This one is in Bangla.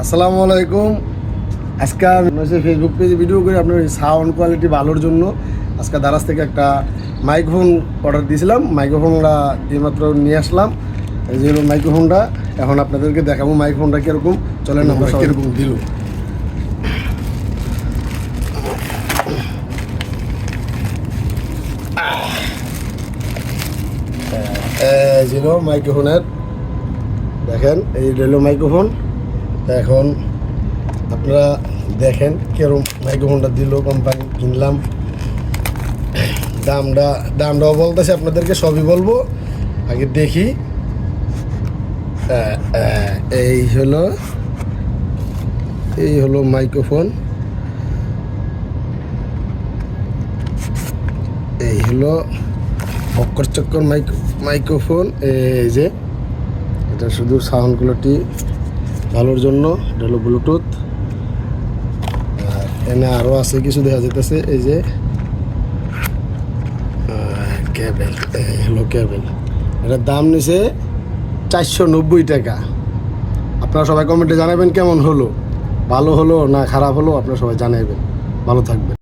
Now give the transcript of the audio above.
আসসালামু আলাইকুম। আজকে আমি ফেসবুক পেজে ভিডিও করি আপনার সাউন্ড কোয়ালিটি ভালোর জন্য। আজকে দারাজ থেকে একটা মাইক্রোফোন অর্ডার দিয়েছিলাম। মাইক্রোফোনটা এইমাত্র নিয়ে আসলাম। এই যে হলো মাইক্রোফোনটা। এখন আপনাদেরকে দেখাবো মাইক্রোফোনটা কীরকম, চলেন আমরা কীরকম দিল। এই ছিল মাইক্রোফোনের, দেখেন এই হলো মাইক্রোফোন। এখন আপনারা দেখেন কিরকম মাইক্রোফোনটা দিল কোম্পানি, কিনলাম। দামটাও বলতেছে, আপনাদেরকে সবই বলবো। আগে দেখি। এই হলো মাইক্রোফোন, এই হলো চক্কর চক্কর মাইক্রোফোন। এই যে এটা শুধু সাউন্ড কোয়ালিটি ভালোর জন্য, এটা হলো ব্লুটুথ। আর এনে আরও আছে কিছু দেখা যেতেছে। এই যে কেবেল, এই হলো কেবেল। এটার দাম নিছে 490 টাকা। আপনারা সবাই কমেন্টে জানাবেন কেমন হলো, ভালো হলো না খারাপ হলো, আপনারা সবাই জানাবেন। ভালো থাকবেন।